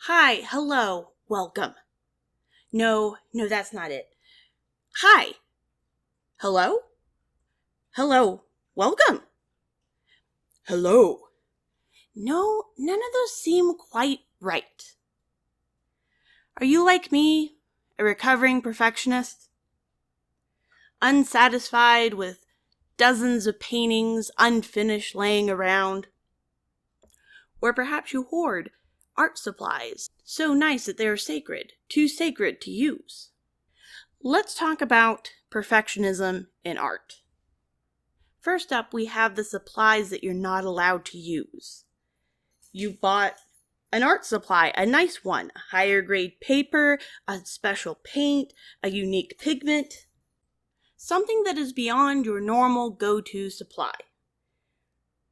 Hi, hello, welcome. No, that's not it. Hi, hello, hello, welcome. Hello. No, none of those seem quite right. Are you like me, a recovering perfectionist? Unsatisfied with dozens of paintings unfinished laying around? Or perhaps you hoard art supplies so nice that they are sacred, too sacred to use. Let's talk about perfectionism in art. First up, we have the supplies that you're not allowed to use. You bought an art supply, a nice one, a higher grade paper, a special paint, a unique pigment, something that is beyond your normal go-to supply.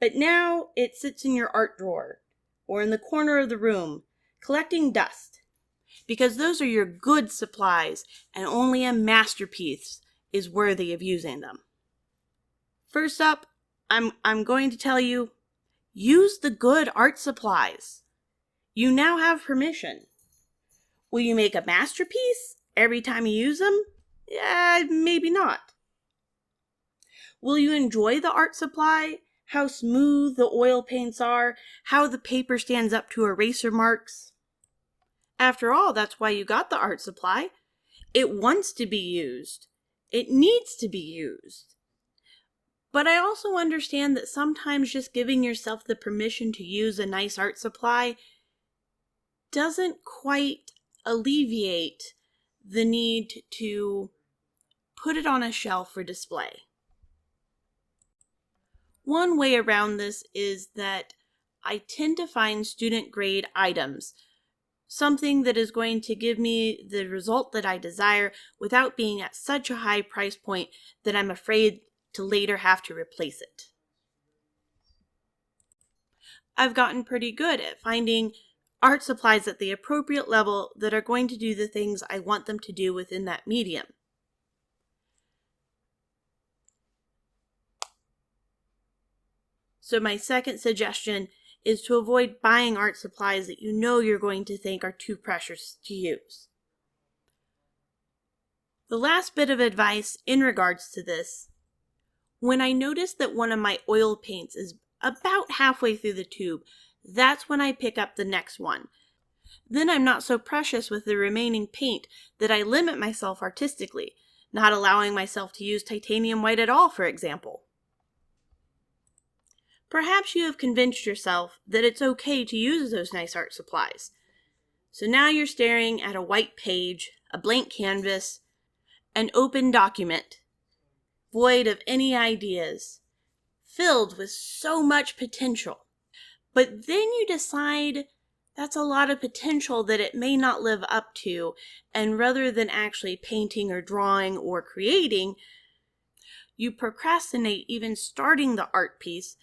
But now it sits in your art drawer or in the corner of the room, collecting dust, because those are your good supplies and only a masterpiece is worthy of using them. First up, I'm going to tell you, use the good art supplies. You now have permission. Will you make a masterpiece every time you use them? Yeah, maybe not. Will you enjoy the art supply? How smooth the oil paints are, how the paper stands up to eraser marks? After all, that's why you got the art supply. It wants to be used. It needs to be used. But I also understand that sometimes just giving yourself the permission to use a nice art supply doesn't quite alleviate the need to put it on a shelf for display. One way around this is that I tend to find student grade items, something that is going to give me the result that I desire without being at such a high price point that I'm afraid to later have to replace it. I've gotten pretty good at finding art supplies at the appropriate level that are going to do the things I want them to do within that medium. So my second suggestion is to avoid buying art supplies that you know you're going to think are too precious to use. The last bit of advice in regards to this, when I notice that one of my oil paints is about halfway through the tube, that's when I pick up the next one. Then I'm not so precious with the remaining paint that I limit myself artistically, not allowing myself to use titanium white at all, for example. Perhaps you have convinced yourself that it's okay to use those nice art supplies. So now you're staring at a white page, a blank canvas, an open document, void of any ideas, filled with so much potential. But then you decide that's a lot of potential that it may not live up to, and rather than actually painting or drawing or creating, you procrastinate even starting the art piece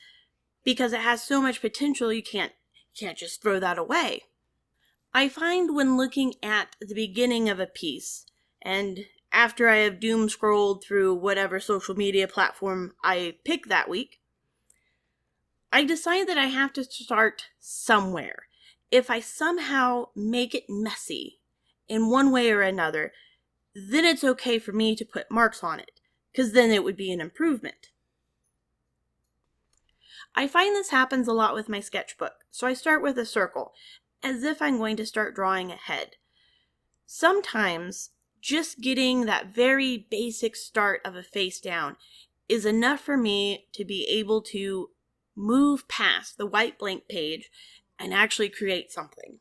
because it has so much potential you can't just throw that away. I find when looking at the beginning of a piece, and after I have doom scrolled through whatever social media platform I pick that week, I decide that I have to start somewhere. If I somehow make it messy in one way or another, then it's okay for me to put marks on it, because then it would be an improvement. I find this happens a lot with my sketchbook, so I start with a circle, as if I'm going to start drawing a head. Sometimes, just getting that very basic start of a face down is enough for me to be able to move past the white blank page and actually create something.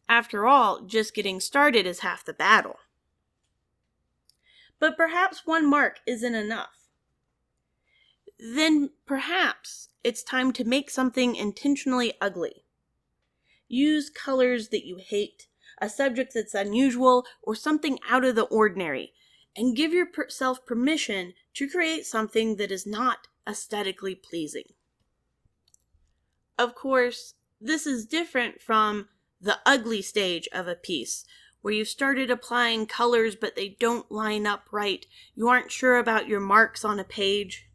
After all, just getting started is half the battle. But perhaps one mark isn't enough. Then perhaps it's time to make something intentionally ugly. Use colors that you hate, a subject that's unusual, or something out of the ordinary, and give yourself permission to create something that is not aesthetically pleasing. Of course, this is different from the ugly stage of a piece, where you've started applying colors but they don't line up right. You aren't sure about your marks on a page.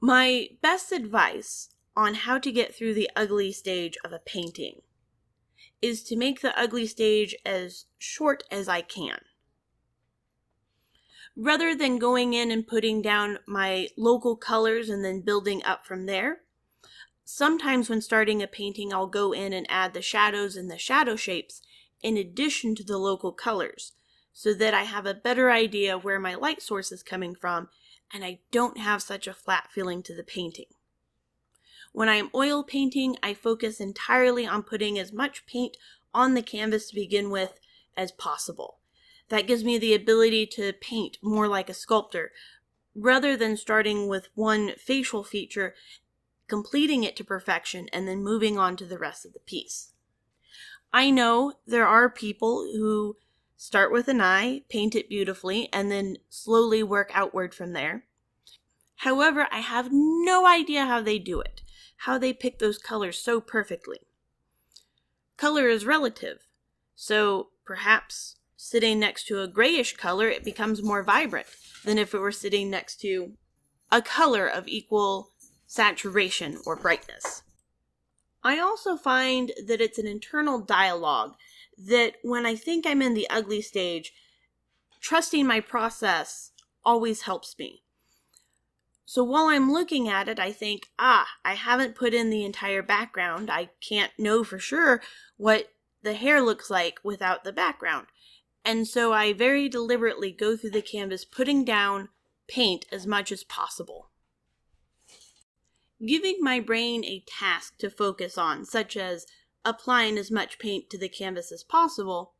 My best advice on how to get through the ugly stage of a painting is to make the ugly stage as short as I can. Rather than going in and putting down my local colors and then building up from there, sometimes when starting a painting, I'll go in and add the shadows and the shadow shapes in addition to the local colors, so that I have a better idea where my light source is coming from and I don't have such a flat feeling to the painting. When I am oil painting, I focus entirely on putting as much paint on the canvas to begin with as possible. That gives me the ability to paint more like a sculptor, rather than starting with one facial feature, completing it to perfection, and then moving on to the rest of the piece. I know there are people who start with an eye, paint it beautifully, and then slowly work outward from there. However, I have no idea how they do it, how they pick those colors so perfectly. Color is relative, so perhaps sitting next to a grayish color, it becomes more vibrant than if it were sitting next to a color of equal saturation or brightness. I also find that it's an internal dialogue that when I think I'm in the ugly stage, trusting my process always helps me. So while I'm looking at it, I think, I haven't put in the entire background. I can't know for sure what the hair looks like without the background. And so I very deliberately go through the canvas, putting down paint as much as possible. Giving my brain a task to focus on, such as applying as much paint to the canvas as possible,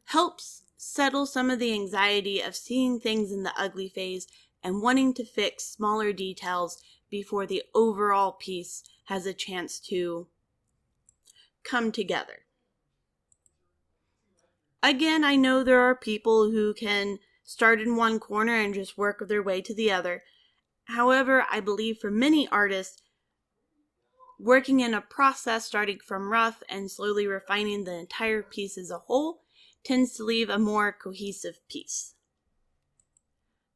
helps settle some of the anxiety of seeing things in the ugly phase and wanting to fix smaller details before the overall piece has a chance to come together. Again, I know there are people who can start in one corner and just work their way to the other. However, I believe for many artists, working in a process starting from rough and slowly refining the entire piece as a whole tends to leave a more cohesive piece.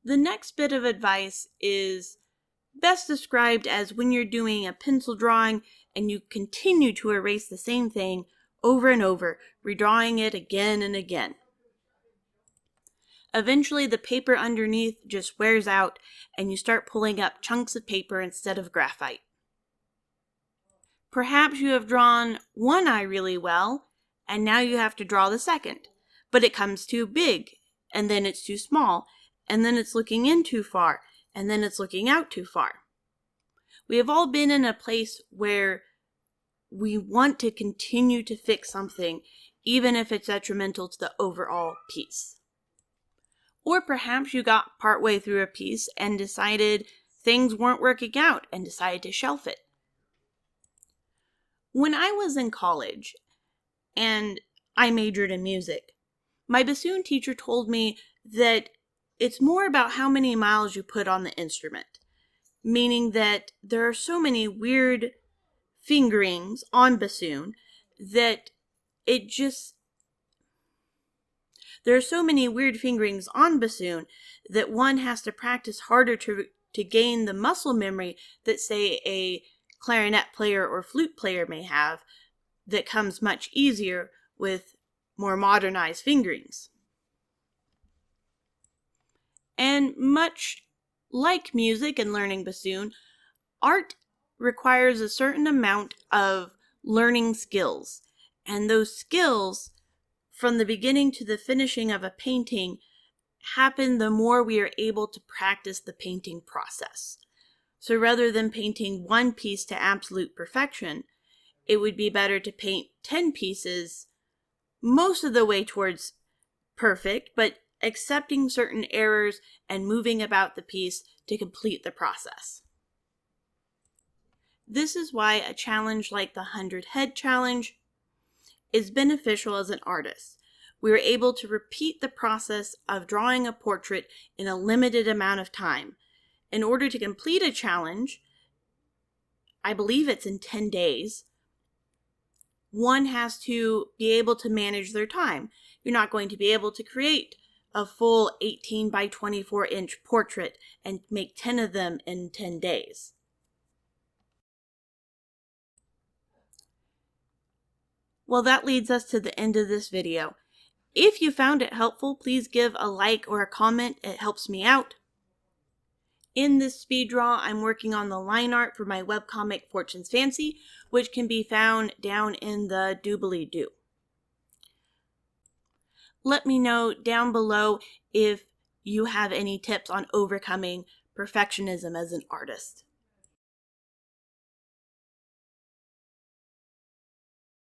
The next bit of advice is best described as when you're doing a pencil drawing and you continue to erase the same thing over and over, redrawing it again and again. Eventually, the paper underneath just wears out and you start pulling up chunks of paper instead of graphite. Perhaps you have drawn one eye really well, and now you have to draw the second, but it comes too big, and then it's too small, and then it's looking in too far, and then it's looking out too far. We have all been in a place where we want to continue to fix something, even if it's detrimental to the overall piece. Or perhaps you got partway through a piece and decided things weren't working out and decided to shelf it. When I was in college and I majored in music, my bassoon teacher told me that it's more about how many miles you put on the instrument, meaning that there are so many weird fingerings on bassoon that there are so many weird fingerings on bassoon that one has to practice harder to gain the muscle memory that, say, a clarinet player or flute player may have, that comes much easier with more modernized fingerings. And much like music and learning bassoon, art requires a certain amount of learning skills. And those skills, from the beginning to the finishing of a painting, happen the more we are able to practice the painting process. So rather than painting one piece to absolute perfection, it would be better to paint 10 pieces most of the way towards perfect, but accepting certain errors and moving about the piece to complete the process. This is why a challenge like the 100 Head Challenge is beneficial as an artist. We are able to repeat the process of drawing a portrait in a limited amount of time. In order to complete a challenge, I believe it's in 10 days, one has to be able to manage their time. You're not going to be able to create a full 18 by 24 inch portrait and make 10 of them in 10 days. Well, that leads us to the end of this video. If you found it helpful, please give a like or a comment. It helps me out. In this speed draw, I'm working on the line art for my webcomic Fortune's Fancy, which can be found down in the doobly-doo. Let me know down below if you have any tips on overcoming perfectionism as an artist.